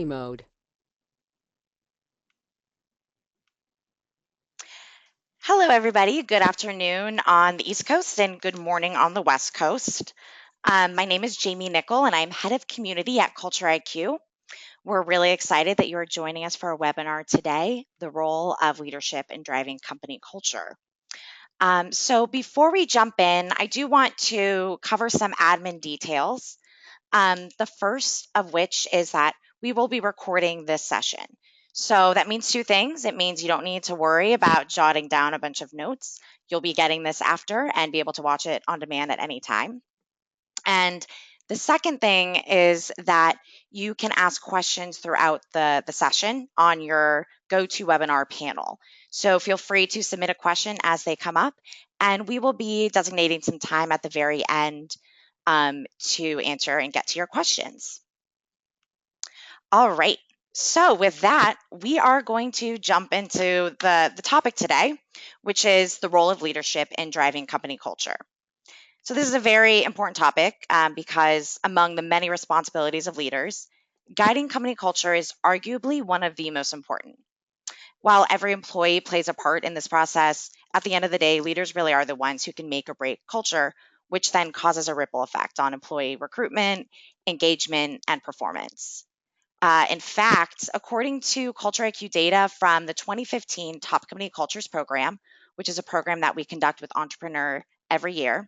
mode. Hello, everybody. Good afternoon on the East Coast and good morning on the West Coast. My name is Jamie Nickel, and I'm head of community at CultureIQ. We're really excited that you are joining us for a webinar today, The Role of Leadership in Driving Company Culture. So before we jump in, I do want to cover some admin details. The first of which is that we will be recording this session. So that means two things. It means you don't need to worry about jotting down a bunch of notes. You'll be getting this after and be able to watch it on demand at any time. And the second thing is that you can ask questions throughout the session on your GoToWebinar panel. So feel free to submit a question as they come up, and we will be designating some time at the very end to answer and get to your questions. All right. So with that, we are going to jump into the topic today, which is the role of leadership in driving company culture. So this is a very important topic because among the many responsibilities of leaders, guiding company culture is arguably one of the most important. While every employee plays a part in this process, at the end of the day, leaders really are the ones who can make or break culture, which then causes a ripple effect on employee recruitment, engagement, and performance. In fact, according to CultureIQ data from the 2015 Top Company Cultures Program, which is a program that we conduct with Entrepreneur every year,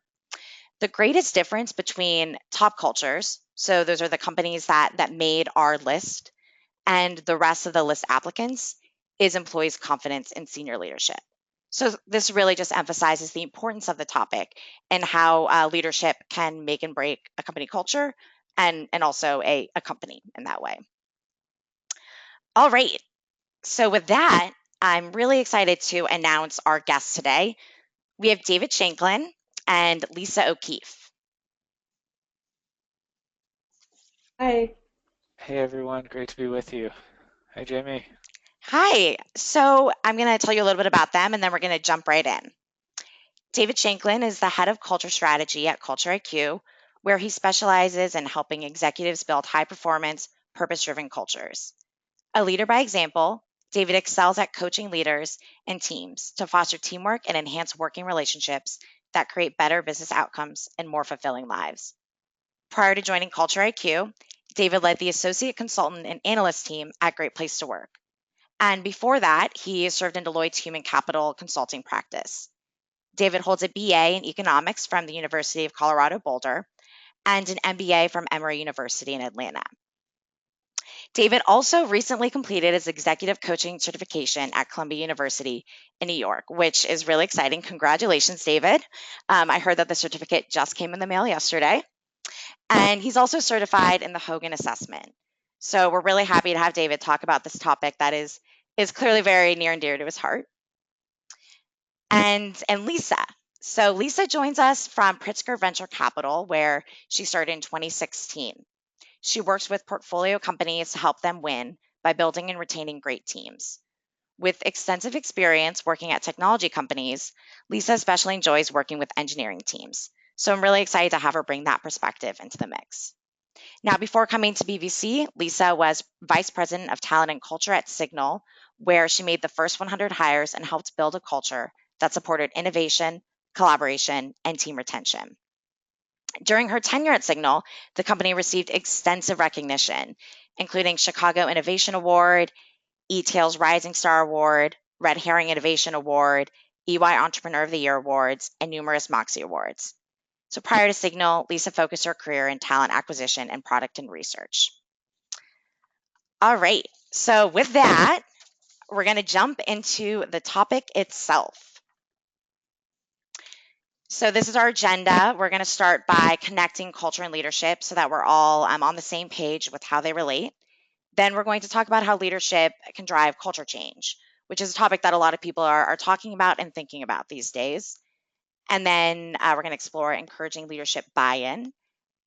the greatest difference between top cultures, so those are the companies that made our list, and the rest of the list applicants, is employees' confidence in senior leadership. So this really just emphasizes the importance of the topic and how leadership can make and break a company culture and also a company in that way. All right. So with that, I'm really excited to announce our guests today. We have David Shanklin and Lisa O'Keefe. Hi. Hey everyone, great to be with you. Hi Jamie. Hi. So I'm going to tell you a little bit about them and then we're going to jump right in. David Shanklin is the head of culture strategy at CultureIQ, where he specializes in helping executives build high performance, purpose driven cultures. A leader by example, David excels at coaching leaders and teams to foster teamwork and enhance working relationships that create better business outcomes and more fulfilling lives. Prior to joining CultureIQ, David led the associate consultant and analyst team at Great Place to Work. And before that, he served in Deloitte's human capital consulting practice. David holds a BA in economics from the University of Colorado Boulder and an MBA from Emory University in Atlanta. David also recently completed his executive coaching certification at Columbia University in New York, which is really exciting. Congratulations, David. I heard that the certificate just came in the mail yesterday. And he's also certified in the Hogan assessment. So we're really happy to have David talk about this topic that is clearly very near and dear to his heart. And Lisa. So Lisa joins us from Pritzker Venture Capital, where she started in 2016. She works with portfolio companies to help them win by building and retaining great teams. With extensive experience working at technology companies, Lisa especially enjoys working with engineering teams. So I'm really excited to have her bring that perspective into the mix. Now, before coming to BVC, Lisa was Vice President of Talent and Culture at Signal, where she made the first 100 hires and helped build a culture that supported innovation, collaboration, and team retention. During her tenure at Signal, the company received extensive recognition, including Chicago Innovation Award, eTail's Rising Star Award, Red Herring Innovation Award, EY Entrepreneur of the Year Awards, and numerous Moxie Awards. So prior to Signal, Lisa focused her career in talent acquisition and product and research. All right, so with that, we're going to jump into the topic itself. So this is our agenda. We're going to start by connecting culture and leadership so that we're all on the same page with how they relate. Then we're going to talk about how leadership can drive culture change, which is a topic that a lot of people are talking about and thinking about these days. And then we're going to explore encouraging leadership buy-in.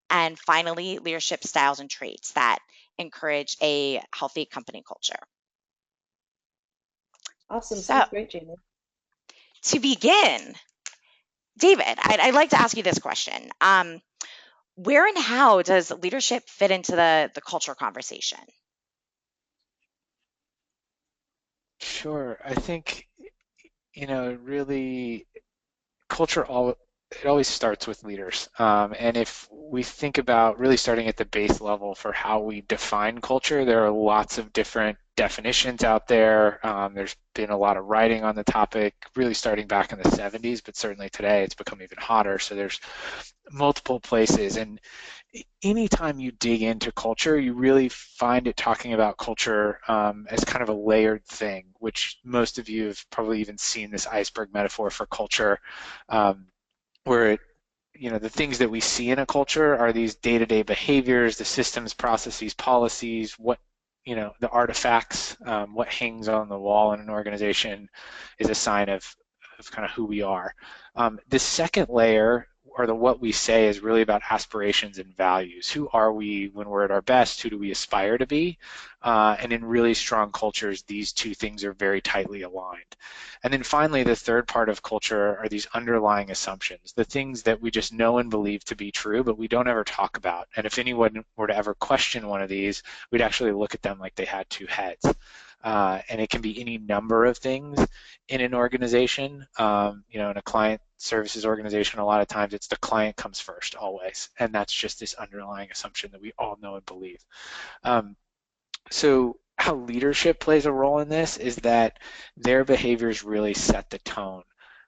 And finally, leadership styles and traits that encourage a healthy company culture. Awesome. So, Sounds great, Jamie. to begin, David, I'd like to ask you this question. Where and how does leadership fit into the culture conversation? Sure. I think, really culture all it always starts with leaders. And if we think about really starting at the base level for how we define culture, there are lots of different definitions out there. There's been a lot of writing on the topic, really starting back in the 70s, but certainly today it's become even hotter. So there's multiple places. And anytime you dig into culture, you really find it talking about culture as kind of a layered thing, which most of you have probably even seen this iceberg metaphor for culture, um, where the things that we see in a culture are these day-to-day behaviors, the systems, processes, policies, the artifacts, what hangs on the wall in an organization is a sign of kind of who we are. The second layer, or the what we say, is really about aspirations and values. Who are we when we're at our best? Who do we aspire to be? And in really strong cultures, these two things are very tightly aligned. And then finally, the third part of culture are these underlying assumptions, the things that we just know and believe to be true, but we don't ever talk about. And if anyone were to ever question one of these, we'd actually look at them like they had two heads. And it can be any number of things in an organization. In a client services organization, a lot of times it's the client comes first, always. And that's just this underlying assumption that we all know and believe. So how leadership plays a role in this is that their behaviors really set the tone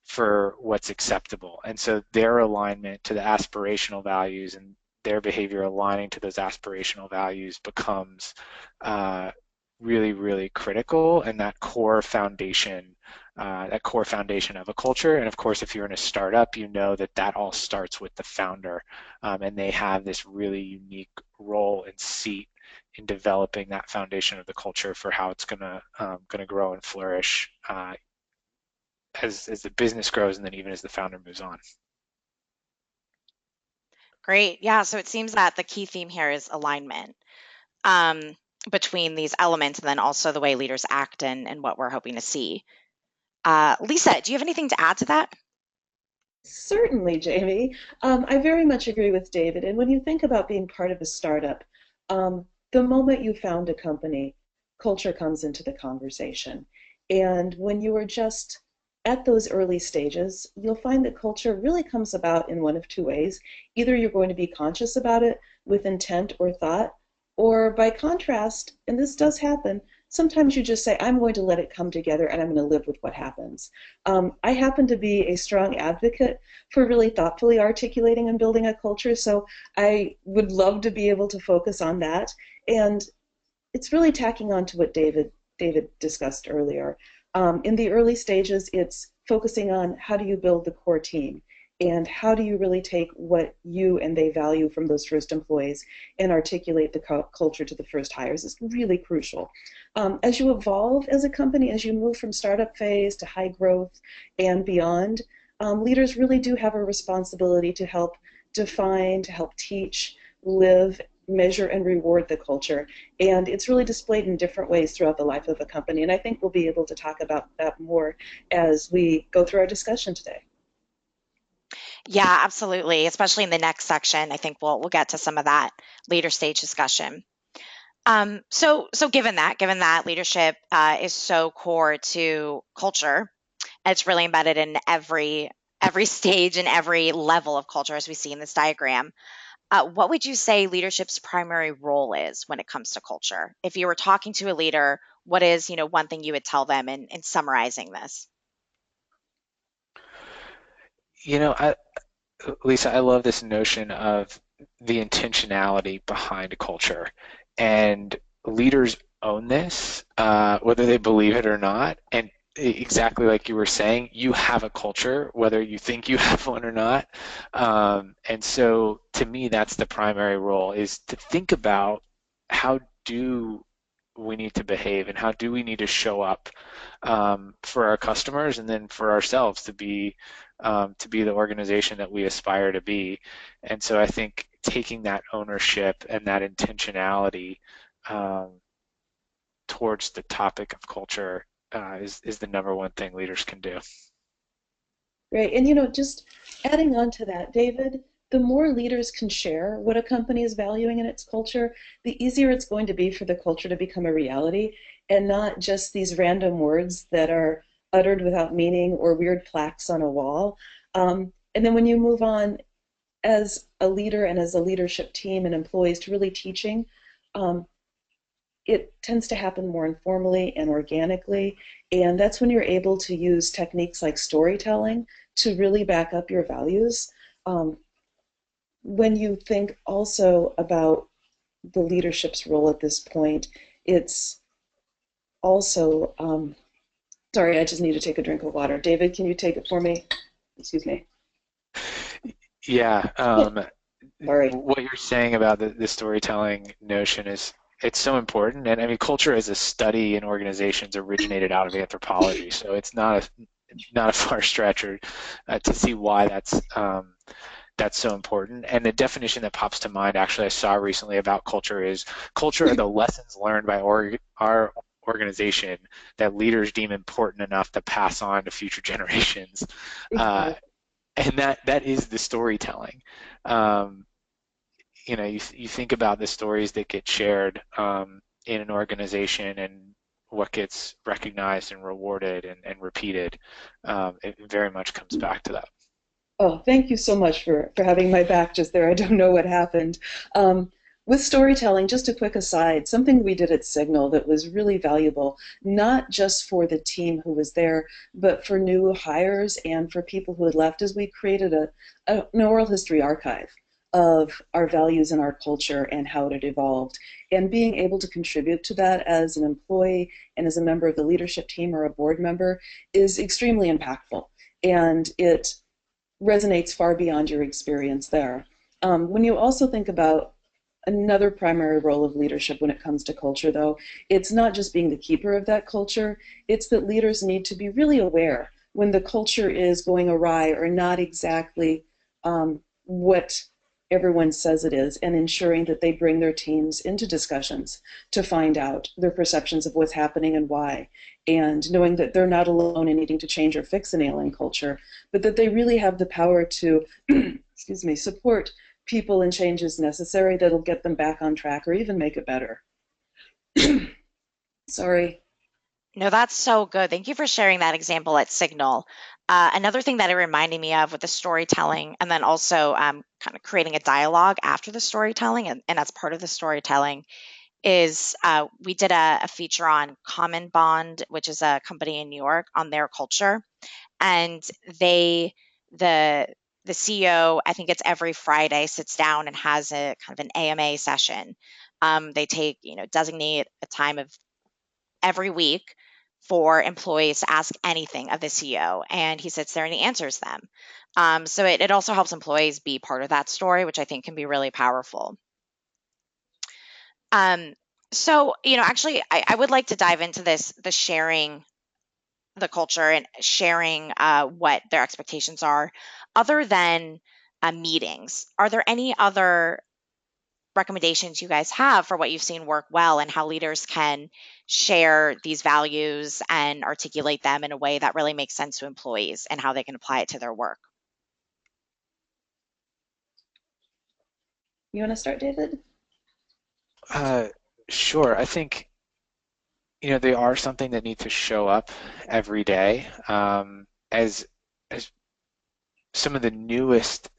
for what's acceptable. And so their alignment to the aspirational values and their behavior aligning to those aspirational values becomes really, really critical, and that core foundation of a culture. And of course, if you're in a startup, you know that all starts with the founder, and they have this really unique role and seat in developing that foundation of the culture for how it's gonna grow and flourish as the business grows, and then even as the founder moves on. Great. Yeah. So it seems that the key theme here is alignment um, between these elements and then also the way leaders act and what we're hoping to see. Lisa, do you have anything to add to that? Certainly, Jamie. I very much agree with David. And when you think about being part of a startup, the moment you found a company, culture comes into the conversation. And when you are just at those early stages, you'll find that culture really comes about in one of two ways. Either you're going to be conscious about it with intent or thought, or by contrast, and this does happen, sometimes you just say, I'm going to let it come together and I'm going to live with what happens. I happen to be a strong advocate for really thoughtfully articulating and building a culture, so I would love to be able to focus on that. And it's really tacking on to what David discussed earlier. In the early stages, it's focusing on how do you build the core team and how do you really take what you and they value from those first employees and articulate the culture to the first hires is really crucial. As you evolve as a company, as you move from startup phase to high growth and beyond, leaders really do have a responsibility to help define, to help teach, live, measure, and reward the culture. And it's really displayed in different ways throughout the life of a company. And I think we'll be able to talk about that more as we go through our discussion today. Yeah, absolutely. Especially in the next section, I think we'll get to some of that later stage discussion. So given that leadership is so core to culture, it's really embedded in every stage and every level of culture, as we see in this diagram. What would you say leadership's primary role is when it comes to culture? If you were talking to a leader, what is one thing you would tell them in summarizing this? I, Lisa, I love this notion of the intentionality behind culture, and leaders own this, whether they believe it or not. And exactly like you were saying, you have a culture, whether you think you have one or not. And so, to me, that's the primary role: is to think about how do we need to behave and how do we need to show up for our customers and then for ourselves to be the organization that we aspire to be. And so I think taking that ownership and that intentionality um, towards the topic of culture is the number one thing leaders can do. Great. And just adding on to that, David, the more leaders can share what a company is valuing in its culture, the easier it's going to be for the culture to become a reality and not just these random words that are uttered without meaning or weird plaques on a wall. And then when you move on as a leader and as a leadership team and employees to really teaching, um, it tends to happen more informally and organically. And that's when you're able to use techniques like storytelling to really back up your values. Um, when you think also about the leadership's role at this point, it's also, sorry, I just need to take a drink of water. David, can you take it for me? Excuse me. Yeah, Sorry. what you're saying about the storytelling notion is it's so important. And I mean, culture as a study in organizations originated out of anthropology, so it's not a far stretch or to see why that's so important. And the definition that pops to mind, actually, I saw recently about culture is culture are the lessons learned by our organization that leaders deem important enough to pass on to future generations. Uh, Exactly. and that is the storytelling. Um, you think about the stories that get shared in an organization and what gets recognized and rewarded and repeated. It very much comes back to that. Oh, thank you so much for having my back just there. I don't know what happened. Um, with storytelling, just a quick aside, something we did at Signal that was really valuable, not just for the team who was there, but for new hires and for people who had left, is we created an oral history archive of our values and our culture and how it had evolved. And being able to contribute to that as an employee and as a member of the leadership team or a board member is extremely impactful. And it resonates far beyond your experience there. When you also think about another primary role of leadership when it comes to culture, though, it's not just being the keeper of that culture, it's that leaders need to be really aware when the culture is going awry or not exactly what everyone says it is, and ensuring that they bring their teams into discussions to find out their perceptions of what's happening and why, and knowing that they're not alone in needing to change or fix an ailing culture, but that they really have the power to, excuse me, support people in changes necessary that'll get them back on track or even make it better. Sorry. No, that's so good. Thank you for sharing that example at Signal. Another thing that it reminded me of with the storytelling, and then also kind of creating a dialogue after the storytelling, and that's part of the storytelling, is we did a feature on Common Bond, which is a company in New York, on their culture. And they, the the CEO, I think it's every Friday, sits down and has a kind of an AMA session. They take, designate a time of every week for employees to ask anything of the CEO, and he sits there and he answers them. So it also helps employees be part of that story, which I think can be really powerful. Um, so, actually, I would like to dive into this, the sharing the culture and sharing what their expectations are, other than meetings. Are there any other recommendations you guys have for what you've seen work well and how leaders can share these values and articulate them in a way that really makes sense to employees and how they can apply it to their work? You want to start, David? Uh, sure. I think, they are something that need to show up every day. As some of the newest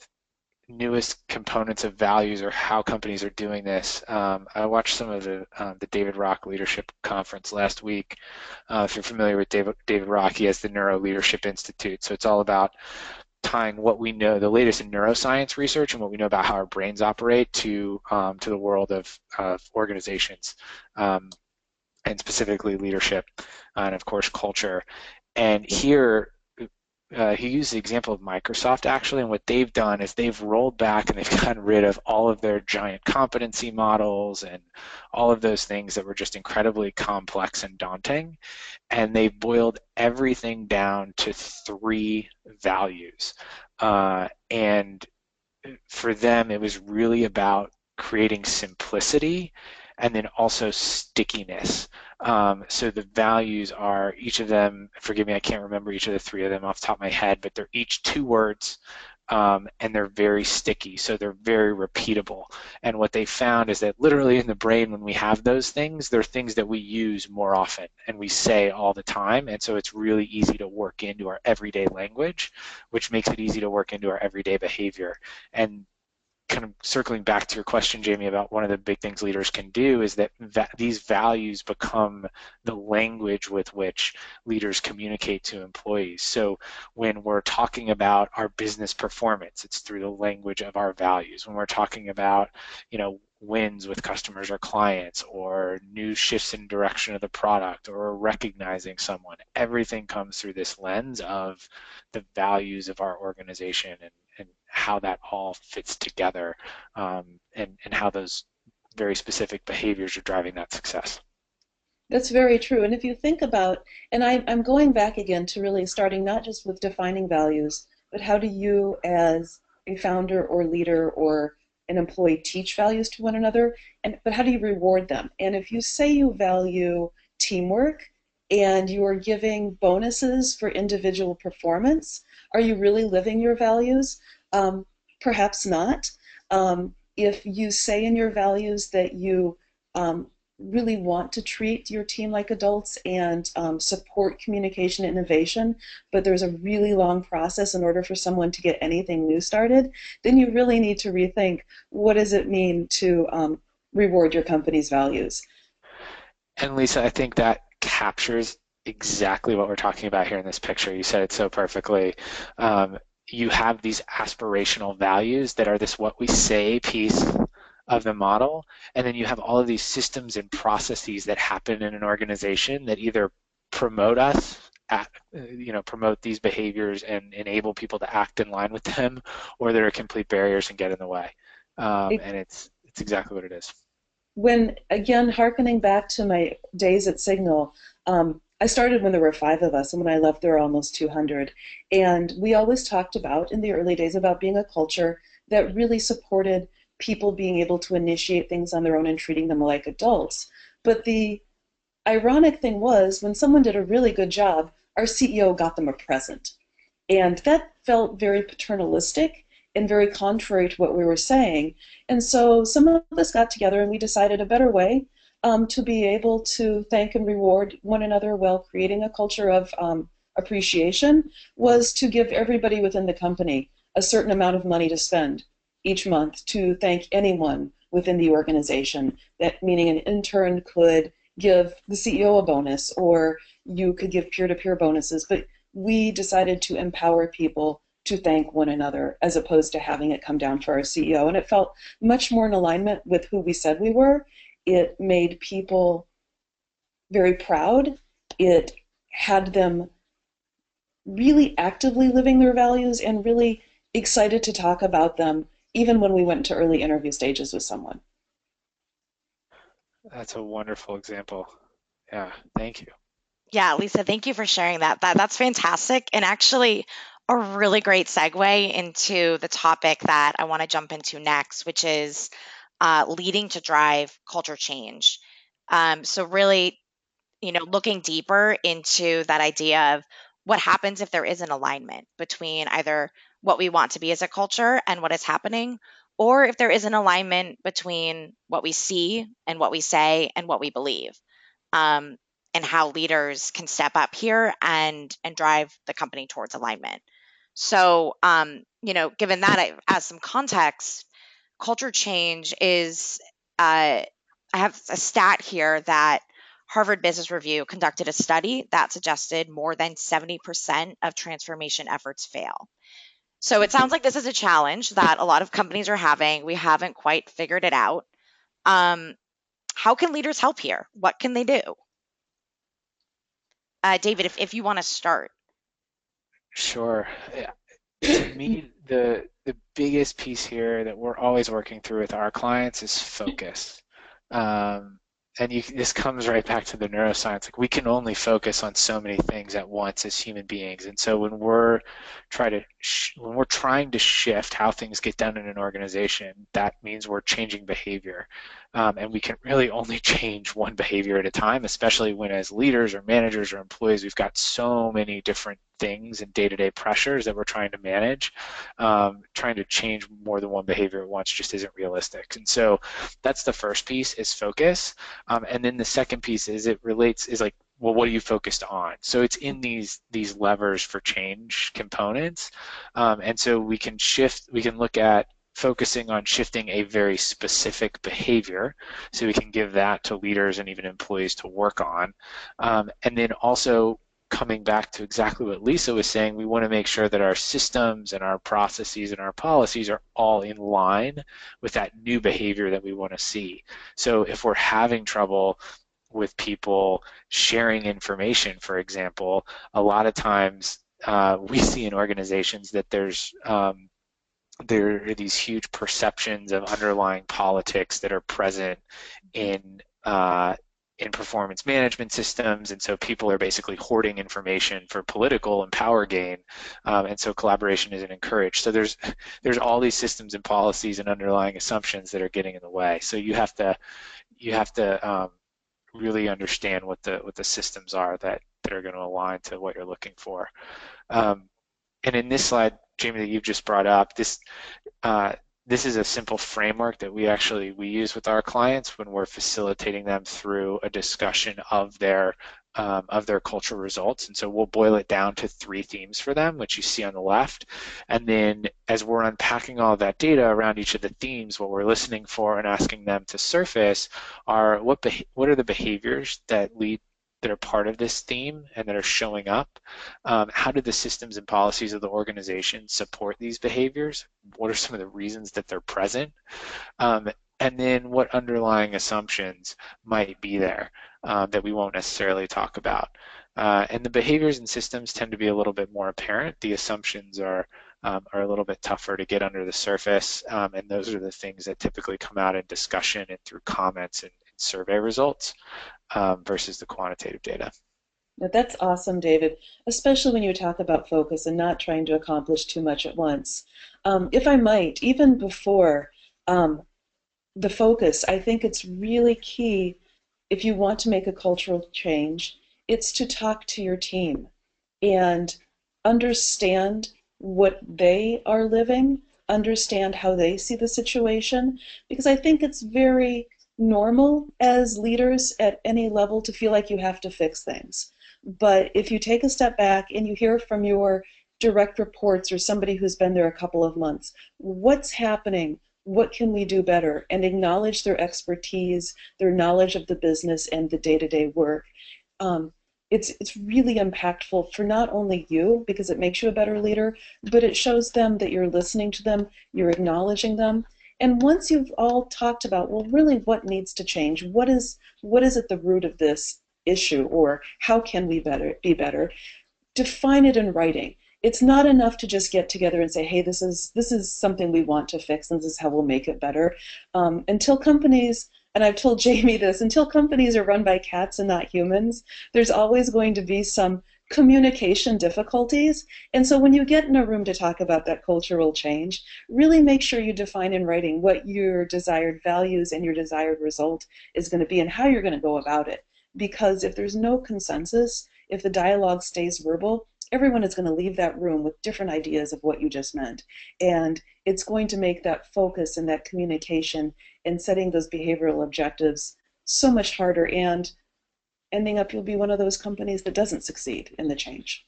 components of values or how companies are doing this. I watched some of the David Rock Leadership Conference last week. If you're familiar with David Rock, he has the Neuro Leadership Institute. So it's all about tying what we know, the latest in neuroscience research, and what we know about how our brains operate to the world of organizations, and specifically leadership, and of course culture. And here he used the example of Microsoft actually, and what they've done is they've rolled back and they've gotten rid of all of their giant competency models and all of those things that were just incredibly complex and daunting, and they've boiled everything down to three values. And for them, it was really about creating simplicity and then also stickiness. So the values are each of them, forgive me, I can't remember each of the three of them off the top of my head, but they're each two words. and they're very sticky, so they're very repeatable. And what they found is that literally in the brain, when we have those things, they're things that we use more often and we say all the time. And so it's really easy to work into our everyday language, which makes it easy to work into our everyday behavior. And kind of circling back to your question, Jamie, about one of the big things leaders can do is that these values become the language with which leaders communicate to employees. So when we're talking about our business performance, it's through the language of our values. When we're talking about, wins with customers or clients, or new shifts in direction of the product, or recognizing someone, everything comes through this lens of the values of our organization, and how that all fits together, and how those very specific behaviors are driving that success. That's very true. And if you think about, and I'm going back again to really starting not just with defining values, but how do you as a founder or leader or an employee teach values to one another, but how do you reward them? And if you say you value teamwork and you are giving bonuses for individual performance, are you really living your values? Perhaps not. If you say in your values that you really want to treat your team like adults and support communication and innovation, but there's a really long process in order for someone to get anything new started, then you really need to rethink what does it mean to reward your company's values. And Lisa, I think that captures exactly what we're talking about here in this picture. You said it so perfectly. You have these aspirational values that are this what we say piece of the model, and then you have all of these systems and processes that happen in an organization that either promote us promote these behaviors and enable people to act in line with them, or that are complete barriers and get in the way. And it's exactly what it is. When, again, hearkening back to my days at Signal, I started when there were 5 of us, and when I left, there were almost 200. And we always talked about, in the early days, about being a culture that really supported people being able to initiate things on their own and treating them like adults. But the ironic thing was, when someone did a really good job, our CEO got them a present. And that felt very paternalistic and very contrary to what we were saying. And so some of us got together and we decided a better way to be able to thank and reward one another while creating a culture of appreciation was to give everybody within the company a certain amount of money to spend each month to thank anyone within the organization. That meaning an intern could give the CEO a bonus, or you could give peer-to-peer bonuses, but we decided to empower people to thank one another as opposed to having it come down for our CEO. And it felt much more in alignment with who we said we were. It made people very proud. It had them really actively living their values and really excited to talk about them, even when we went to early interview stages with someone. That's a wonderful example. Yeah, thank you. Yeah, Lisa, thank you for sharing that. That's fantastic, and actually a really great segue into the topic that I want to jump into next, which is leading to drive culture change. So really, looking deeper into that idea of what happens if there is an alignment between either what we want to be as a culture and what is happening, or if there is an alignment between what we see and what we say and what we believe, um, and how leaders can step up here and drive the company towards alignment. So, given that as some context, culture change is, I have a stat here that Harvard Business Review conducted a study that suggested more than 70% of transformation efforts fail. So it sounds like this is a challenge that a lot of companies are having. We haven't quite figured it out. Um, how can leaders help here? What can they do? David, if you want to start. Sure. Yeah. To me, the biggest piece here that we're always working through with our clients is focus. And this comes right back to the neuroscience. Like, we can only focus on so many things at once as human beings. And so when we're when we're trying to shift how things get done in an organization, that means we're changing behavior. And we can really only change one behavior at a time, especially when as leaders or managers or employees, we've got so many different things and day-to-day pressures that we're trying to manage. Trying to change more than one behavior at once just isn't realistic. And so that's the first piece is focus. And then the second piece is like, well, what are you focused on? So it's in these levers for change components. And so we can look at focusing on shifting a very specific behavior. So we can give that to leaders and even employees to work on. And then also coming back to exactly what Lisa was saying, we want to make sure that our systems and our processes and our policies are all in line with that new behavior that we want to see. So if we're having trouble with people sharing information, for example, a lot of times we see in organizations that there are these huge perceptions of underlying politics that are present in performance management systems, and so people are basically hoarding information for political and power gain, and so collaboration isn't encouraged. So there's all these systems and policies and underlying assumptions that are getting in the way. So you have to really understand what the systems are that are going to align to what you're looking for. And in this slide, Jamie, that you've just brought up, this is a simple framework that we use with our clients when we're facilitating them through a discussion of their cultural results. And so we'll boil it down to 3 themes for them, which you see on the left. And then as we're unpacking all of that data around each of the themes, what we're listening for and asking them to surface are what are the behaviors that are part of this theme and that are showing up? How do the systems and policies of the organization support these behaviors? What are some of the reasons that they're present? And then what underlying assumptions might be there that we won't necessarily talk about? And the behaviors and systems tend to be a little bit more apparent. The assumptions are a little bit tougher to get under the surface, and those are the things that typically come out in discussion and through comments and survey results versus the quantitative data. Now, that's awesome, David, especially when you talk about focus and not trying to accomplish too much at once. If I might, even before um, the focus, I think it's really key if you want to make a cultural change, it's to talk to your team and understand what they are living, understand how they see the situation, because I think it's very normal as leaders at any level to feel like you have to fix things. But if you take a step back and you hear from your direct reports or somebody who's been there a couple of months, what's happening? What can we do better? And acknowledge their expertise, their knowledge of the business and the day-to-day work. Um, it's really impactful for not only you, because it makes you a better leader, but it shows them that you're listening to them, you're acknowledging them. And once you've all talked about, well, really what needs to change? What is at the root of this issue, or how can we be better? Define it in writing. It's not enough to just get together and say, hey, this is something we want to fix, and this is how we'll make it better. Until companies, and I've told Jamie this, until companies are run by cats and not humans, there's always going to be some communication difficulties. And so when you get in a room to talk about that cultural change, really make sure you define in writing what your desired values and your desired result is going to be and how you're going to go about it. Because if there's no consensus, if the dialogue stays verbal, everyone is going to leave that room with different ideas of what you just meant. And it's going to make that focus and that communication and setting those behavioral objectives so much harder, and ending up you'll be one of those companies that doesn't succeed in the change.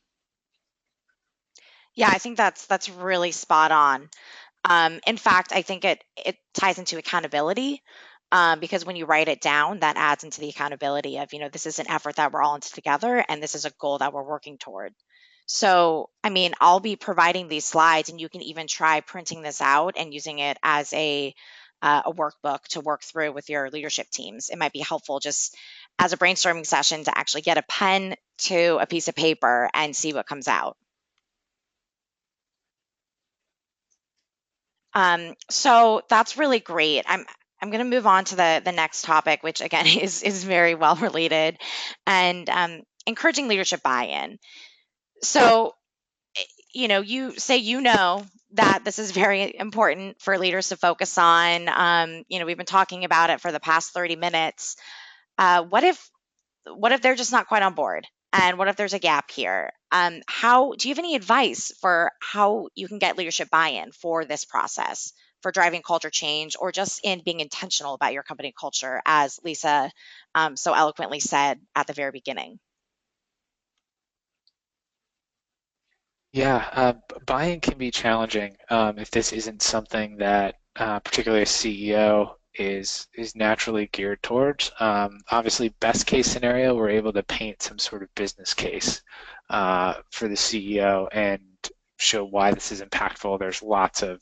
Yeah, I think that's really spot on. In fact, I think it ties into accountability, because when you write it down, that adds into the accountability of, this is an effort that we're all into together, and this is a goal that we're working toward. So, I mean, I'll be providing these slides, and you can even try printing this out and using it as a workbook to work through with your leadership teams. It might be helpful just as a brainstorming session to actually get a pen to a piece of paper and see what comes out. So that's really great. I'm going to move on to the next topic, which again is very well related, and encouraging leadership buy-in. So you say that this is very important for leaders to focus on. We've been talking about it for the past 30 minutes. What if they're just not quite on board? And what if there's a gap here? How do you have any advice for how you can get leadership buy-in for this process, for driving culture change, or just in being intentional about your company culture, as Lisa so eloquently said at the very beginning? Yeah, buying can be challenging if this isn't something that particularly a CEO is naturally geared towards. Obviously, best case scenario, we're able to paint some sort of business case for the CEO and show why this is impactful. There's lots of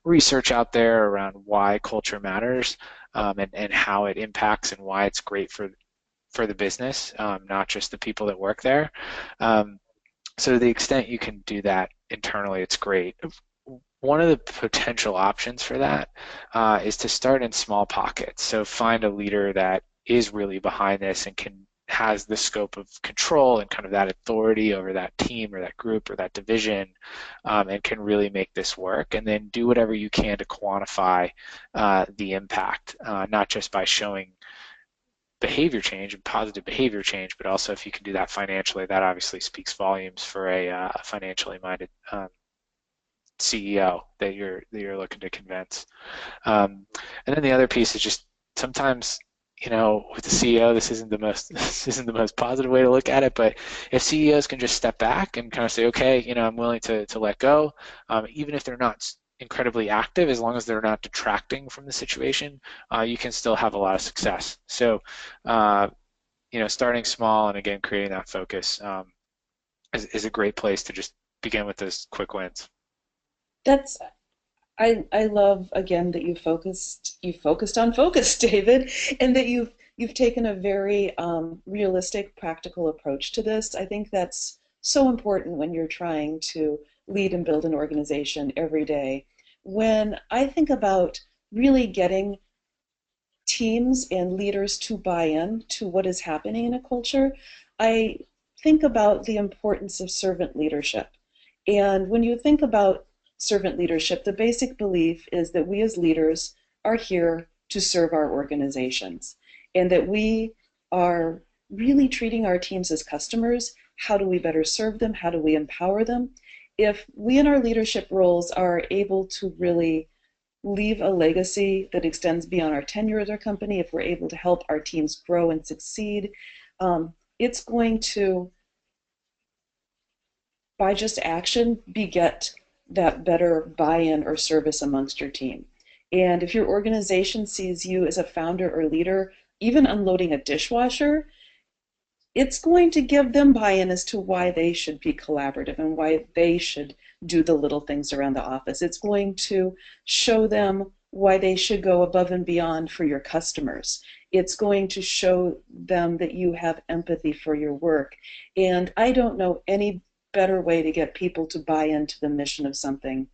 research out there around why culture matters and how it impacts and why it's great for the business, not just the people that work there. Um, so to the extent you can do that internally, it's great. One of the potential options for that is to start in small pockets. So find a leader that is really behind this and can has the scope of control and kind of that authority over that team or that group or that division, and can really make this work. And then do whatever you can to quantify the impact, not just by showing behavior change and positive behavior change, but also if you can do that financially, that obviously speaks volumes for a financially minded CEO that you're looking to convince. And then the other piece is just sometimes, with the CEO, this isn't the most this isn't the most positive way to look at it, but if CEOs can just step back and kind of say, okay, I'm willing to let go, even if they're not incredibly active, as long as they're not detracting from the situation, you can still have a lot of success. So, starting small and again creating that focus is a great place to just begin with those quick wins. That's I love again that you focused on focus, David, and that you've taken a very realistic, practical approach to this. I think that's so important when you're trying to lead and build an organization every day. When I think about really getting teams and leaders to buy in to what is happening in a culture, I think about the importance of servant leadership. And when you think about servant leadership, the basic belief is that we as leaders are here to serve our organizations and that we are really treating our teams as customers. How do we better serve them? How do we empower them? If we in our leadership roles are able to really leave a legacy that extends beyond our tenure at our company, if we're able to help our teams grow and succeed, it's going to, by just action, beget that better buy-in or service amongst your team. And if your organization sees you as a founder or leader, even unloading a dishwasher, it's going to give them buy-in as to why they should be collaborative and why they should do the little things around the office. It's going to show them why they should go above and beyond for your customers. It's going to show them that you have empathy for your work. And I don't know any better way to get people to buy into the mission of something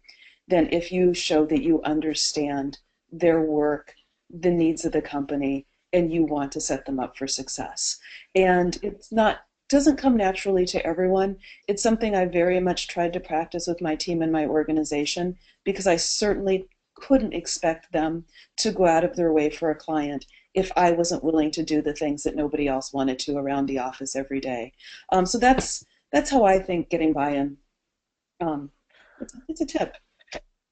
than if you show that you understand their work, the needs of the company, and you want to set them up for success. And it's not doesn't come naturally to everyone. It's something I very much tried to practice with my team and my organization because I certainly couldn't expect them to go out of their way for a client if I wasn't willing to do the things that nobody else wanted to around the office every day. So that's how I think getting buy-in. Um, it's a tip.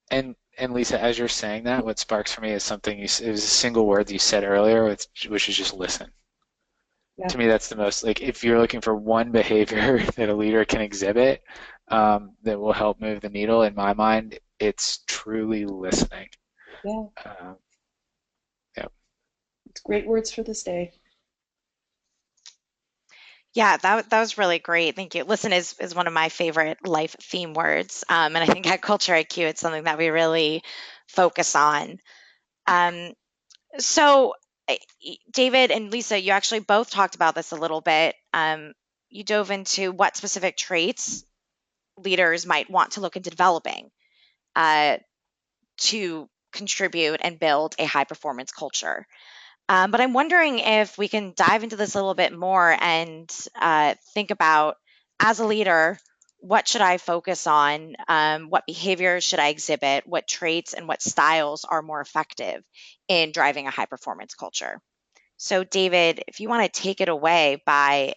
And Lisa, as you're saying that, what sparks for me is something it was a single word that you said earlier, which is just listen. Yeah, To me, that's the most like if you're looking for one behavior that a leader can exhibit that will help move the needle, in my mind, it's truly listening. yeah. Um, yeah. It's great words for this day. Yeah, that was really great. Thank you. Listen is one of my favorite life theme words, and I think at Culture IQ, it's something that we really focus on. Um, so, David and Lisa, you actually both talked about this a little bit. You dove into what specific traits leaders might want to look into developing uh, to contribute and build a high performance culture. But I'm wondering if we can dive into this a little bit more and think about, as a leader, what should I focus on? What behaviors should I exhibit? What traits and what styles are more effective in driving a high performance culture? So, David, if you want to take it away by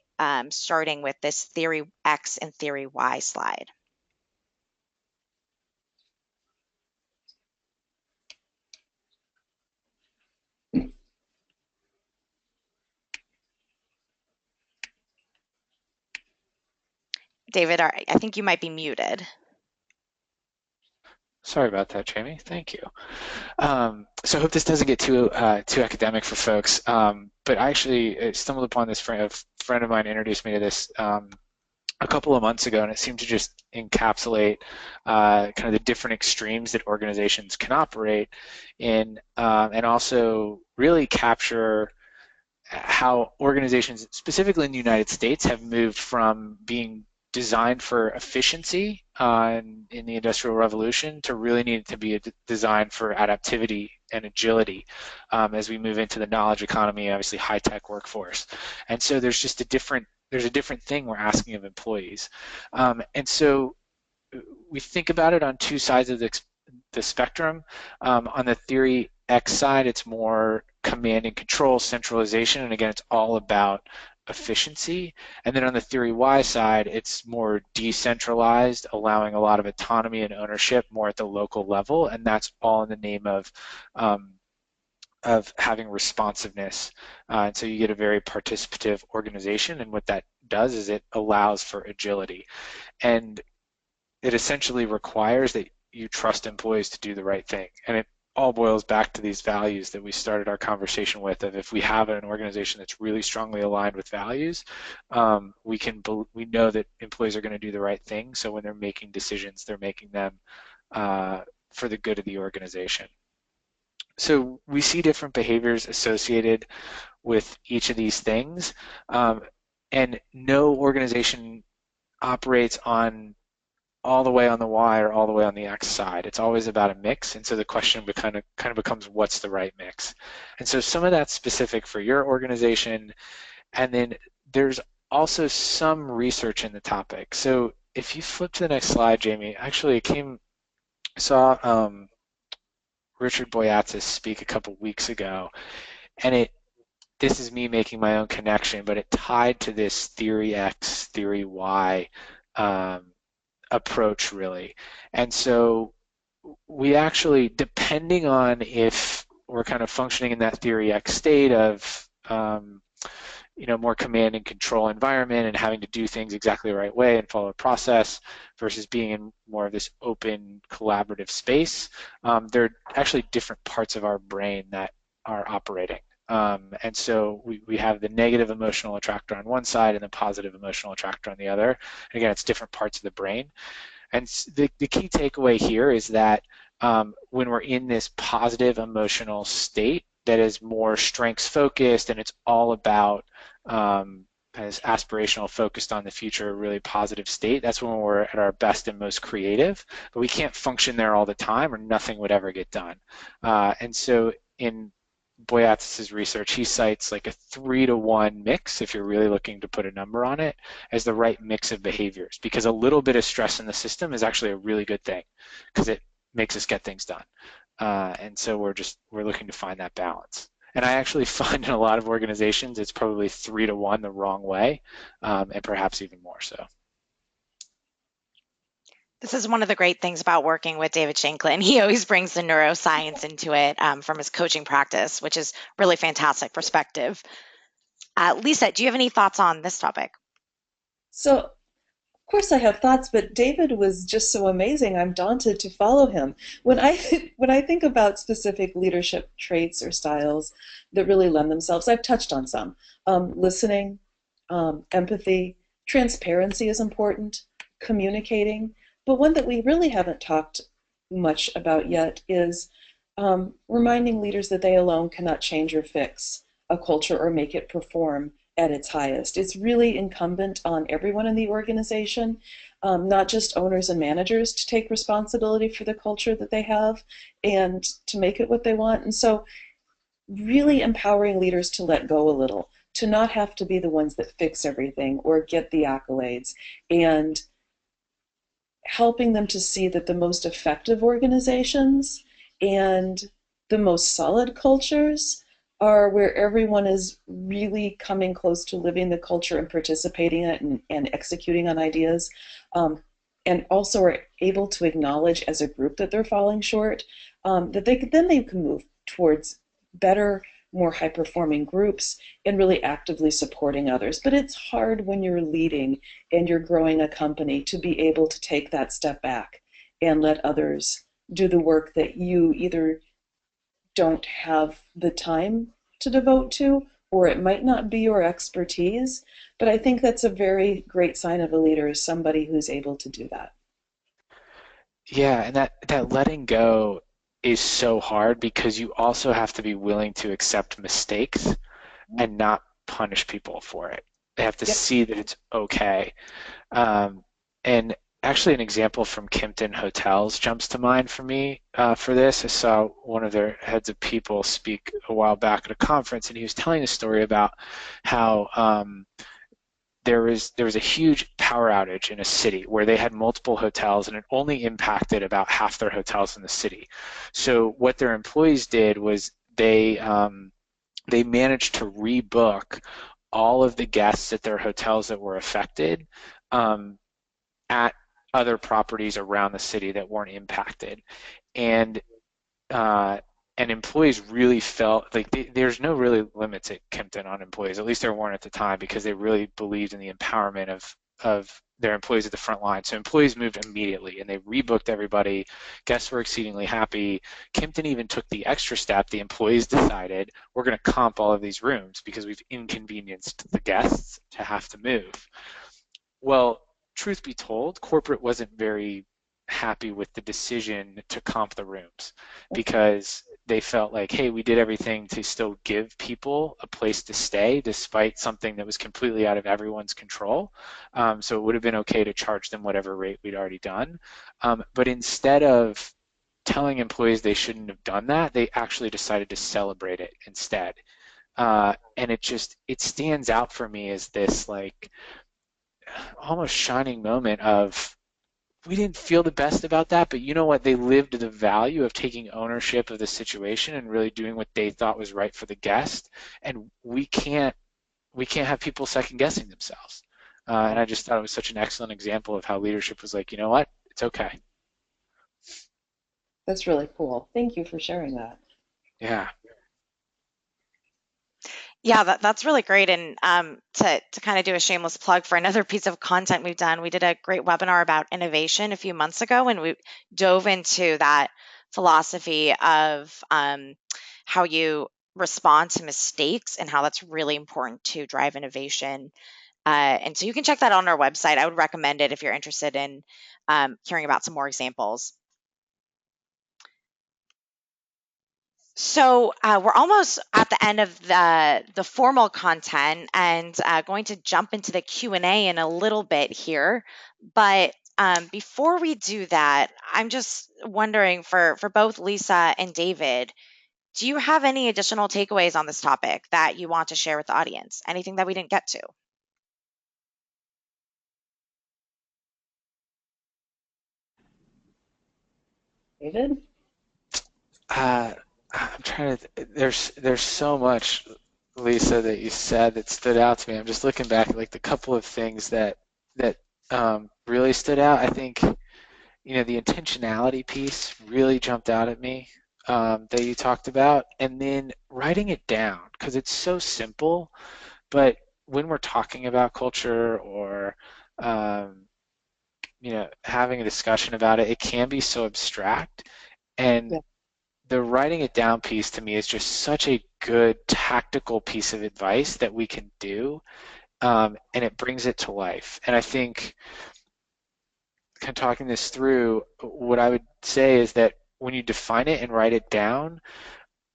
starting with this theory X and theory Y slide. David, I think you might be muted. Sorry about that, Jamie. Thank you. So I hope this doesn't get too academic for folks. But I actually stumbled upon this friend. A friend of mine introduced me to this a couple of months ago, and it seemed to just encapsulate kind of the different extremes that organizations can operate in, and also really capture how organizations, specifically in the United States, have moved from being designed for efficiency in the Industrial Revolution to really need to be designed for adaptivity and agility as we move into the knowledge economy, obviously high-tech workforce. And so there's just there's a different thing we're asking of employees. And so we think about it on two sides of the spectrum. On the theory X side, it's more command and control, centralization, and again, it's all about efficiency. And then on the theory Y side, it's more decentralized, allowing a lot of autonomy and ownership more at the local level, and that's all in the name of having responsiveness. And so you get a very participative organization, and what that does is it allows for agility. And it essentially requires that you trust employees to do the right thing. And it all boils back to these values that we started our conversation with, of if we have an organization that's really strongly aligned with values, we know that employees are going to do the right thing. So when they're making decisions, they're making them for the good of the organization. So we see different behaviors associated with each of these things, and no organization operates on all the way on the Y or all the way on the X side. It's always about a mix, and so the question kind of becomes, what's the right mix? And so some of that's specific for your organization, and then there's also some research in the topic. So if you flip to the next slide, Jamie, actually saw Richard Boyatzis speak a couple weeks ago, and this is me making my own connection, but it tied to this theory X, theory Y approach, really. And so we actually, depending on if we're kind of functioning in that theory X state of more command and control environment and having to do things exactly the right way and follow a process, versus being in more of this open collaborative space, there are actually different parts of our brain that are operating. And so we have the negative emotional attractor on one side and the positive emotional attractor on the other. And again, it's different parts of the brain. And the key takeaway here is that when we're in this positive emotional state that is more strengths focused, and it's all about as aspirational, focused on the future, really positive state, that's when we're at our best and most creative. But we can't function there all the time, or nothing would ever get done. And so in Boyatzis' research, he cites like a 3-to-1 mix, if you're really looking to put a number on it, as the right mix of behaviors, because a little bit of stress in the system is actually a really good thing, because it makes us get things done. And so we're looking to find that balance. And I actually find in a lot of organizations it's probably 3-to-1 the wrong way, and perhaps even more so. This is one of the great things about working with David Shanklin. He always brings the neuroscience into it from his coaching practice, which is really fantastic perspective. Lisa, do you have any thoughts on this topic? So, of course, I have thoughts, but David was just so amazing. I'm daunted to follow him. When I when I think about specific leadership traits or styles that really lend themselves, I've touched on some. Listening, empathy, transparency is important, communicating. But one that we really haven't talked much about yet is reminding leaders that they alone cannot change or fix a culture or make it perform at its highest. It's really incumbent on everyone in the organization, not just owners and managers, to take responsibility for the culture that they have and to make it what they want. And so really empowering leaders to let go a little, to not have to be the ones that fix everything or get the accolades, and helping them to see that the most effective organizations and the most solid cultures are where everyone is really coming close to living the culture and participating in it and executing on ideas, um, and also are able to acknowledge as a group that they're falling short, that they can move towards better, more high performing groups and really actively supporting others. But it's hard when you're leading and you're growing a company to be able to take that step back and let others do the work that you either don't have the time to devote to, or it might not be your expertise. But I think that's a very great sign of a leader, is somebody who's able to do that. Yeah, and that letting go is so hard because you also have to be willing to accept mistakes and not punish people for it. They have to Yep. see that it's okay. Um, and actually, an example from Kimpton Hotels jumps to mind for me for this. I saw one of their heads of people speak a while back at a conference, and he was telling a story about how there was a huge power outage in a city where they had multiple hotels, and it only impacted about half their hotels in the city. So what their employees did was they managed to rebook all of the guests at their hotels that were affected, um, at other properties around the city that weren't impacted. And uh, and employees really felt like there's no really limits at Kempton on employees. At least there weren't at the time, because they really believed in the empowerment of their employees at the front line. So employees moved immediately and they rebooked everybody. Guests were exceedingly happy. Kempton even took the extra step. The employees decided, we're going to comp all of these rooms because we've inconvenienced the guests to have to move. Well, truth be told, corporate wasn't very happy with the decision to comp the rooms, because they felt like, hey, we did everything to still give people a place to stay despite something that was completely out of everyone's control. So it would have been okay to charge them whatever rate we'd already done. But instead of telling employees they shouldn't have done that, they actually decided to celebrate it instead. And it stands out for me as this like almost shining moment of, we didn't feel the best about that, but you know what? They lived the value of taking ownership of the situation and really doing what they thought was right for the guest. And we can't have people second guessing themselves. And I just thought it was such an excellent example of how leadership was like, you know what? It's okay. That's really cool. Thank you for sharing that. Yeah. Yeah, that's really great. And to kind of do a shameless plug for another piece of content we've done, we did a great webinar about innovation a few months ago, and we dove into that philosophy of how you respond to mistakes and how that's really important to drive innovation. And so you can check that on our website. I would recommend it if you're interested in hearing about some more examples. So we're almost at the end of the formal content, and going to jump into the Q&A in a little bit here. But before we do that, I'm just wondering, for both Lisa and David, do you have any additional takeaways on this topic that you want to share with the audience? Anything that we didn't get to? David? Uh, I'm trying to. There's so much, Lisa, that you said that stood out to me. I'm just looking back at like the couple of things that really stood out. I think, the intentionality piece really jumped out at me, that you talked about, and then writing it down, because it's so simple, but when we're talking about culture, or um, having a discussion about it, it can be so abstract. And Yeah. the writing it down piece to me is just such a good tactical piece of advice that we can do, and it brings it to life. And I think, kind of talking this through, what I would say is that when you define it and write it down,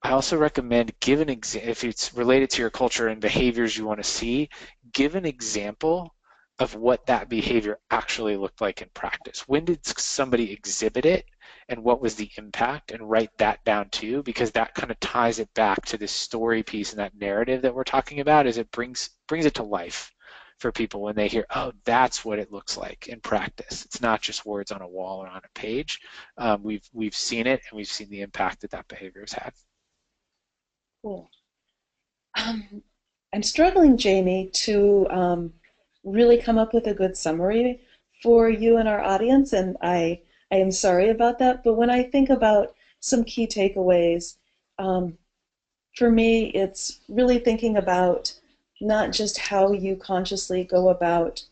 I also recommend give an example. If it's related to your culture and behaviors you want to see, give an example of what that behavior actually looked like in practice. When did somebody exhibit it, and what was the impact? And write that down too, because that kind of ties it back to this story piece and that narrative that we're talking about, as it brings it to life. for people when they hear, oh, that's what it looks like in practice. It's not just words on a wall or on a page. We've seen it, and we've seen the impact that that behavior has had. Cool. I'm struggling, Jamie, to really come up with a good summary for you and our audience, and I am sorry about that. But when I think about some key takeaways, um, for me, it's really thinking about not just how you consciously go about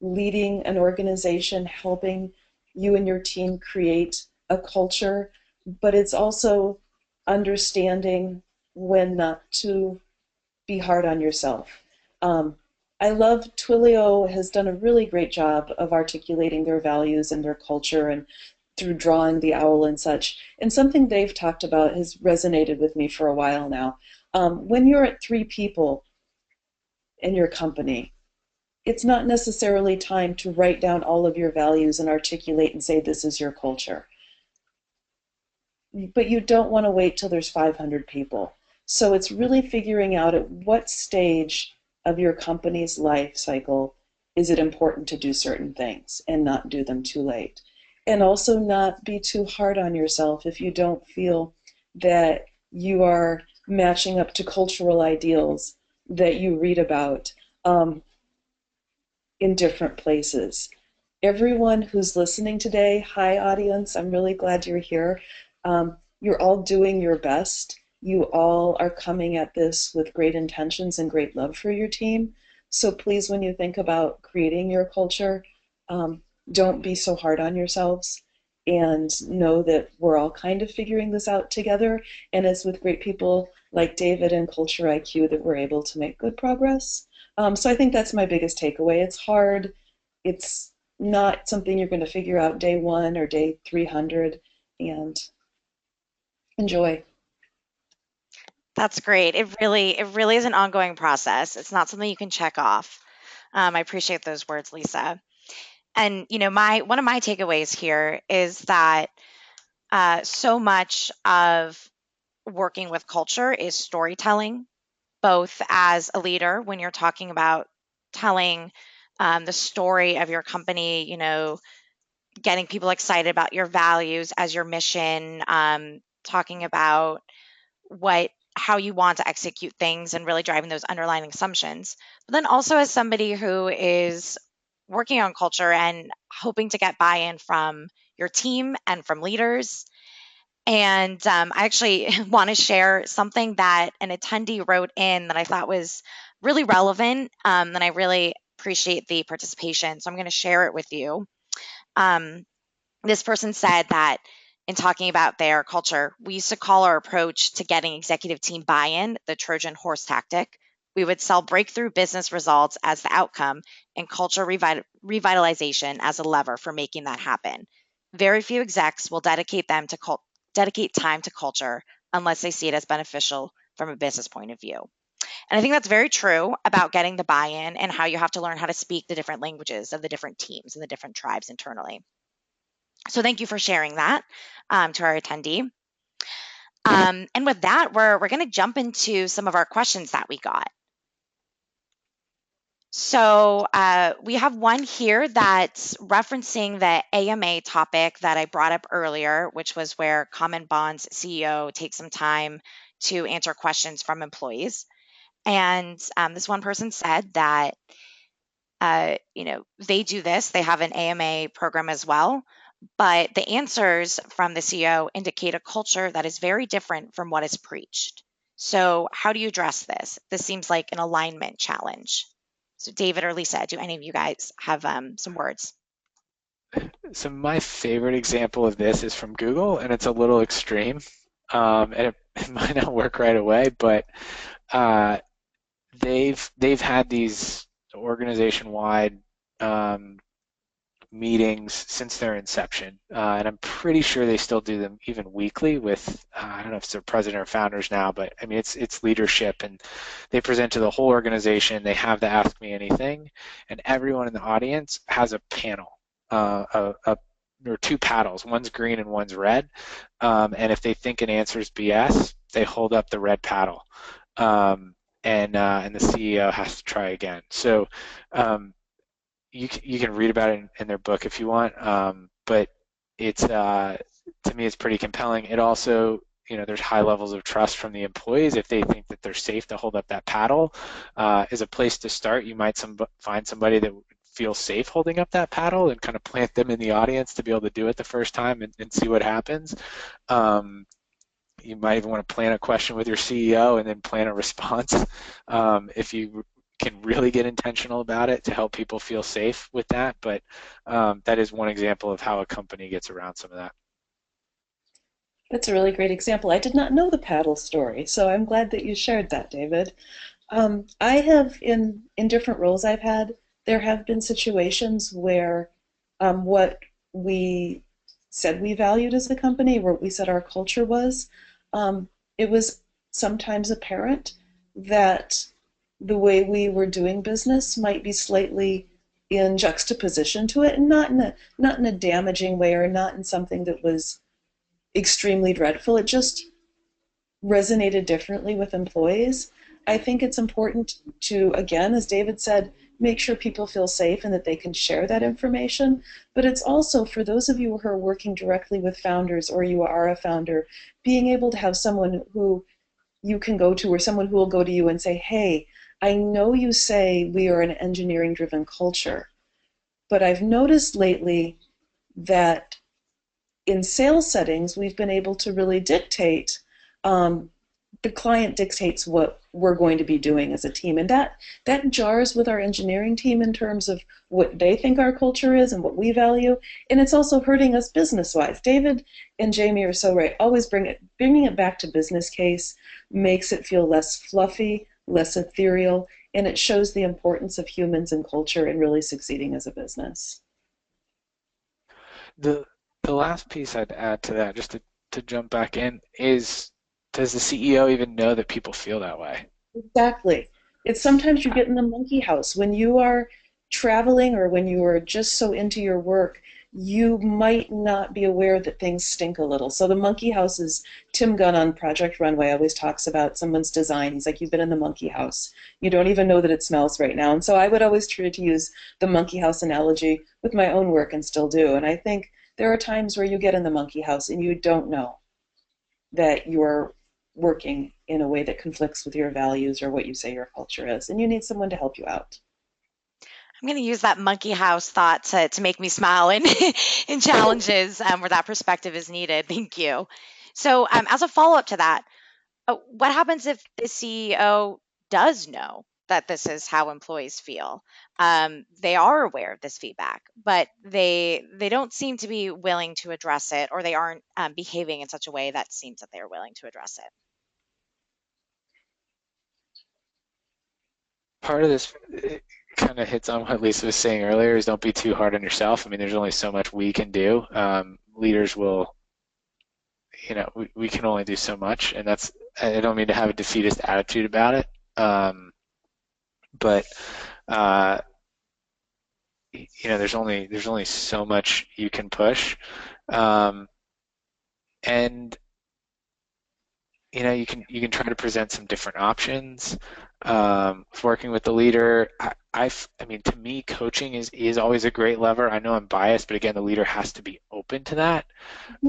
leading an organization, helping you and your team create a culture, but it's also understanding when not to be hard on yourself. Um, I love Twilio has done a really great job of articulating their values and their culture and through drawing the owl and such. And something they've talked about has resonated with me for a while now. When you're at 3 people in your company, it's not necessarily time to write down all of your values and articulate and say this is your culture. But you don't want to wait till there's 500 people. So it's really figuring out at what stage of your company's life cycle is it important to do certain things and not do them too late. And also not be too hard on yourself if you don't feel that you are matching up to cultural ideals that you read about in different places. Everyone who's listening today, hi audience, I'm really glad you're here. You're all doing your best. You all are coming at this with great intentions and great love for your team. So please, when you think about creating your culture, um, don't be so hard on yourselves and know that we're all kind of figuring this out together. And it's with great people like David and Culture IQ that we're able to make good progress. So I think that's my biggest takeaway. It's hard. It's not something you're going to figure out day one or day 300, and enjoy. That's great. It really is an ongoing process. It's not something you can check off. I appreciate those words, Lisa. And my one of my takeaways here is that so much of working with culture is storytelling, both as a leader when you're talking about telling the story of your company, getting people excited about your values as your mission, talking about how you want to execute things and really driving those underlying assumptions. But then also as somebody who is working on culture and hoping to get buy-in from your team and from leaders. And I actually want to share something that an attendee wrote in that I thought was really relevant, and I really appreciate the participation. So I'm going to share it with you. Um, this person said that in talking about their culture, we used to call our approach to getting executive team buy-in the Trojan horse tactic. We would sell breakthrough business results as the outcome and culture revitalization as a lever for making that happen. Very few execs will dedicate time to culture unless they see it as beneficial from a business point of view. And I think that's very true about getting the buy-in and how you have to learn how to speak the different languages of the different teams and the different tribes internally. So thank you for sharing that to our attendee. And with that, we're going to jump into some of our questions that we got. So we have one here that's referencing the AMA topic that I brought up earlier, which was where Common Bond's CEO takes some time to answer questions from employees. And this one person said that they do this. They have an AMA program as well. But the answers from the CEO indicate a culture that is very different from what is preached. So, how do you address this? This seems like an alignment challenge. So, David or Lisa, do any of you guys have some words? So my favorite example of this is from Google, and it's a little extreme, and it might not work right away, but uh, they've had these organization-wide um, meetings since their inception, and I'm pretty sure they still do them even weekly with I don't know if it's their president or founders now, but I mean it's leadership, and they present to the whole organization. They have the Ask Me Anything, and everyone in the audience has a panel, or two paddles. One's green and one's red, and if they think an answer is BS, they hold up the red paddle. Um, and the CEO has to try again. So um, you can read about it in their book if you want, but it's to me it's pretty compelling. It also, there's high levels of trust from the employees if they think that they're safe to hold up that paddle. Is a place to start. You might find somebody that feels safe holding up that paddle and kind of plant them in the audience to be able to do it the first time and see what happens. Um, you might even want to plan a question with your CEO and then plan a response if you can really get intentional about it to help people feel safe with that. But that is one example of how a company gets around some of that. That's a really great example. I did not know the paddle story, so I'm glad that you shared that, David. I have in different roles I've had, there have been situations where what we said we valued as a company, what we said our culture was, it was sometimes apparent that the way we were doing business might be slightly in juxtaposition to it, and not in a damaging way or not in something that was extremely dreadful. It just resonated differently with employees. I think it's important to, again, as David said, make sure people feel safe and that they can share that information. But it's also for those of you who are working directly with founders or you are a founder, being able to have someone who you can go to or someone who will go to you and say, hey, I know you say we are an engineering driven culture, but I've noticed lately that in sales settings, we've been able to really dictate, um, the client dictates what we're going to be doing as a team. And that jars with our engineering team in terms of what they think our culture is and what we value. And it's also hurting us business wise. David and Jamie are so right. Always bringing it back to business case makes it feel less fluffy, less ethereal, and it shows the importance of humans and culture in really succeeding as a business. The the last piece I'd add to that, just to jump back in, is does the CEO even know that people feel that way? Exactly. It's sometimes you get in the monkey house when you are traveling or when you are just so into your work, you might not be aware that things stink a little. So the monkey house is Tim Gunn on Project Runway always talks about someone's design. He's like, you've been in the monkey house. You don't even know that it smells right now. And so I would always try to use the monkey house analogy with my own work and still do. And I think there are times where you get in the monkey house and you don't know that you're working in a way that conflicts with your values or what you say your culture is, and you need someone to help you out. I'm going to use that monkey house thought to make me smile in, in challenges where that perspective is needed. Thank you. So, as a follow up to that, what happens if the CEO does know that this is how employees feel? They are aware of this feedback, but they don't seem to be willing to address it, or they aren't behaving in such a way that seems that they're willing to address it. Part of this kind of hits on what Lisa was saying earlier is don't be too hard on yourself. I mean, there's only so much we can do. Leaders will, we can only do so much, and I don't mean to have a defeatist attitude about it. But uh, there's only so much you can push, um, and you can try to present some different options. Working with the leader, I mean, to me, coaching is always a great lever. I know I'm biased, but again, the leader has to be open to that.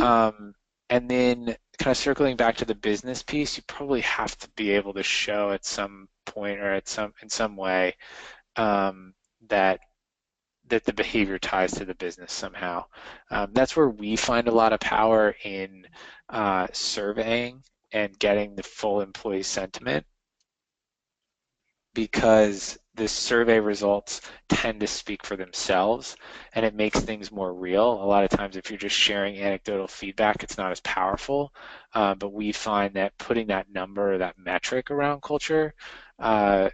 Um, and then kind of circling back to the business piece, you probably have to be able to show at some point or in some way um, that the behavior ties to the business somehow. That's where we find a lot of power in surveying and getting the full employee sentiment because the survey results tend to speak for themselves and it makes things more real. A lot of times, if you're just sharing anecdotal feedback, it's not as powerful. But we find that putting that number or that metric around culture uh,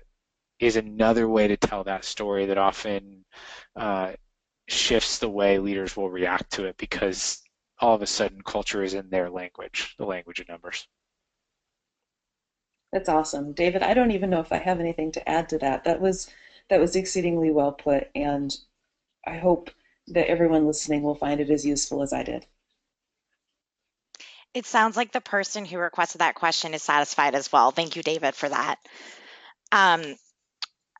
is another way to tell that story that often uh, shifts the way leaders will react to it because all of a sudden culture is in their language, the language of numbers. That's awesome. David, I don't even know if I have anything to add to that. That was exceedingly well put, and I hope that everyone listening will find it as useful as I did. It sounds like the person who requested that question is satisfied as well. Thank you, David, for that. Um,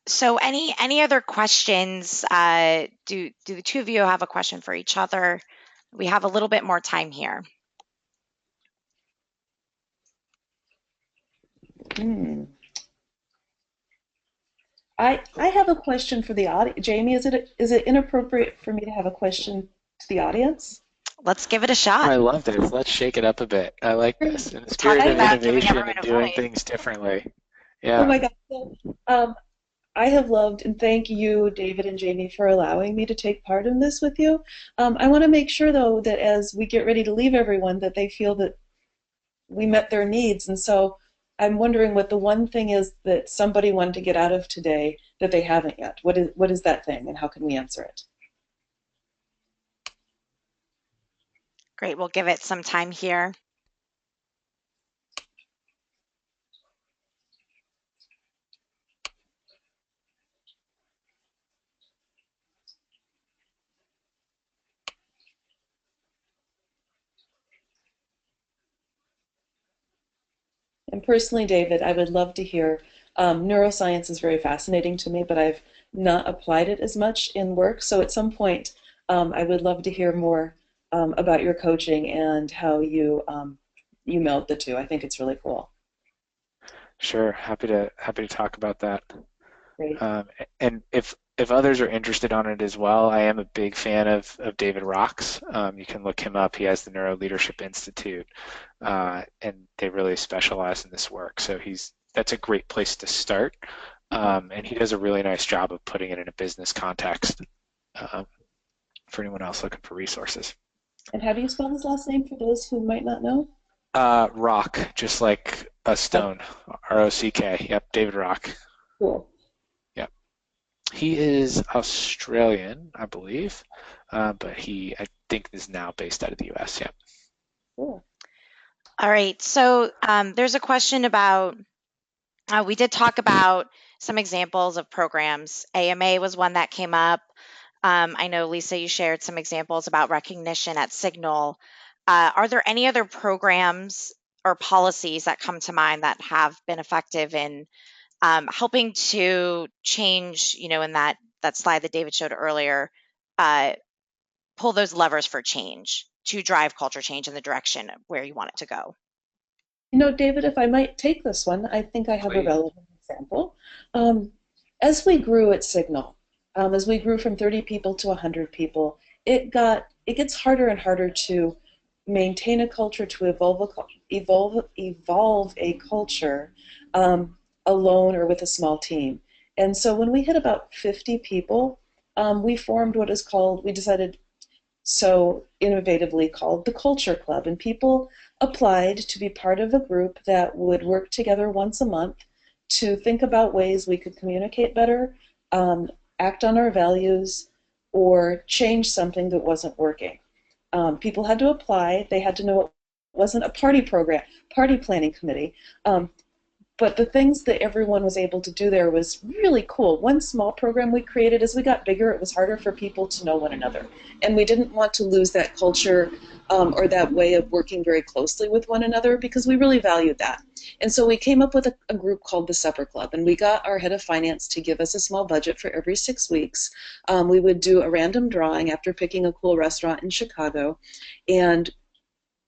so any other questions? Do the two of you have a question for each other? We have a little bit more time here. Hmm. I have a question for the audience. Jamie, is it inappropriate for me to have a question to the audience? Let's give it a shot. I love this. Let's shake it up a bit. I like this. In the spirit Talking of I about giving innovation everyone and a doing voice. things differently. Oh Yeah, my God. So, I have loved and thank you, David and Jamie, for allowing me to take part in this with you. I want to make sure, though, that as we get ready to leave everyone, that they feel that we met their needs. And so I'm wondering what the one thing is that somebody wanted to get out of today that they haven't yet. What is that thing, and how can we answer it? Great. We'll give it some time here. And personally, David, I would love to hear. Neuroscience is very fascinating to me, but I've not applied it as much in work. So at some point, I would love to hear more about your coaching and how you meld the two. I think it's really cool. sure. Happy to talk about that. Great. And if others are interested on it as well, I am a big fan of David Rock's. You can look him up. He has the Neuro Leadership Institute, and they really specialize in this work. So that's a great place to start. And he does a really nice job of putting it in a business context um, for anyone else looking for resources. And how do you spell his last name for those who might not know? Rock, just like a Oh, stone, Rock. Yep, David Rock. cool. Yep. He is Australian, I believe, but I think, is now based out of the US. Yeah. Cool. All right. So there's a question about, we did talk about some examples of programs. AMA was one that came up. I know, Lisa, you shared some examples about recognition at Signal. Are there any other programs or policies that come to mind that have been effective in helping to change, in that slide that David showed earlier, uh, pull those levers for change to drive culture change in the direction where you want it to go? David, if I might take this one, I think I have a Please. relevant example. Um, as we grew at Signal, as we grew from 30 people to 100 people, it gets harder and harder to maintain a culture, to evolve a culture alone or with a small team. And so when we hit about 50 people, we formed what is called, we decided so innovatively called the Culture Club. And people applied to be part of a group that would work together once a month to think about ways we could communicate better, act on our values, or change something that wasn't working. People had to apply. They had to know it wasn't a party program, party planning committee. But the things that everyone was able to do there was really cool. One small program we created, as we got bigger, it was harder for people to know one another. And we didn't want to lose that culture or that way of working very closely with one another because we really valued that. And so we came up with a group called the Supper Club, and we got our head of finance to give us a small budget for every 6 weeks. We would do a random drawing after picking a cool restaurant in Chicago, and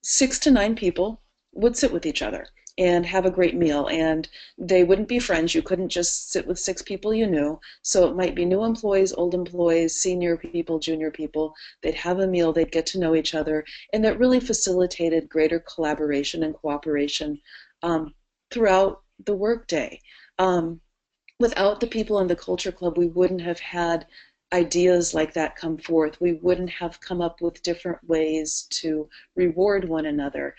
6 to 9 people would sit with each other and have a great meal. And they wouldn't be friends. You couldn't just sit with 6 people you knew. So it might be new employees, old employees, senior people, junior people. They'd have a meal, they'd get to know each other. And that really facilitated greater collaboration and cooperation throughout the workday. Um, Without the people in the Culture Club, we wouldn't have had ideas like that come forth. We wouldn't have come up with different ways to reward one another.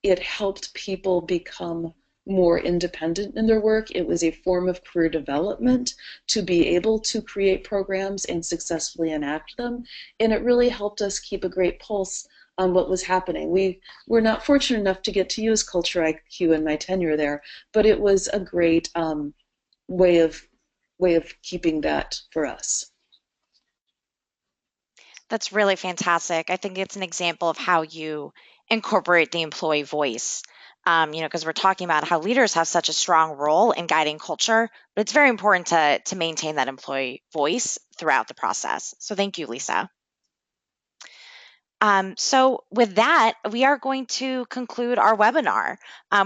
It helped people become more independent in their work. It was a form of career development to be able to create programs and successfully enact them. And it really helped us keep a great pulse on what was happening. We were not fortunate enough to get to use Culture IQ in my tenure there, but it was a great way of keeping that for us. That's really fantastic. I think it's an example of how you incorporate the employee voice. Because we're talking about how leaders have such a strong role in guiding culture, but it's very important to maintain that employee voice throughout the process. So thank you, Lisa. So with that, we are going to conclude our webinar.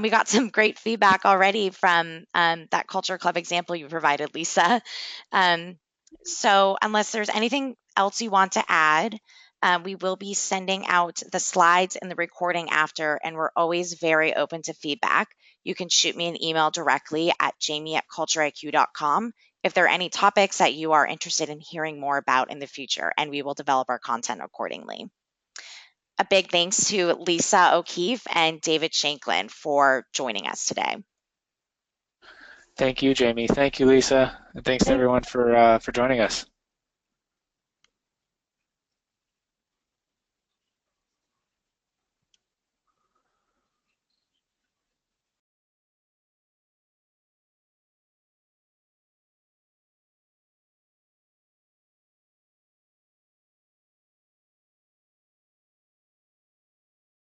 We got some great feedback already from that Culture Club example you provided, Lisa. Um, so unless there's anything else you want to add, we will be sending out the slides and the recording after, and we're always very open to feedback. You can shoot me an email directly at jamie@cultureiq.com if there are any topics that you are interested in hearing more about in the future, and we will develop our content accordingly. A big thanks to Lisa O'Keefe and David Shanklin for joining us today. Thank you, Jamie. Thank you, Lisa. And thanks to Thank everyone for joining us.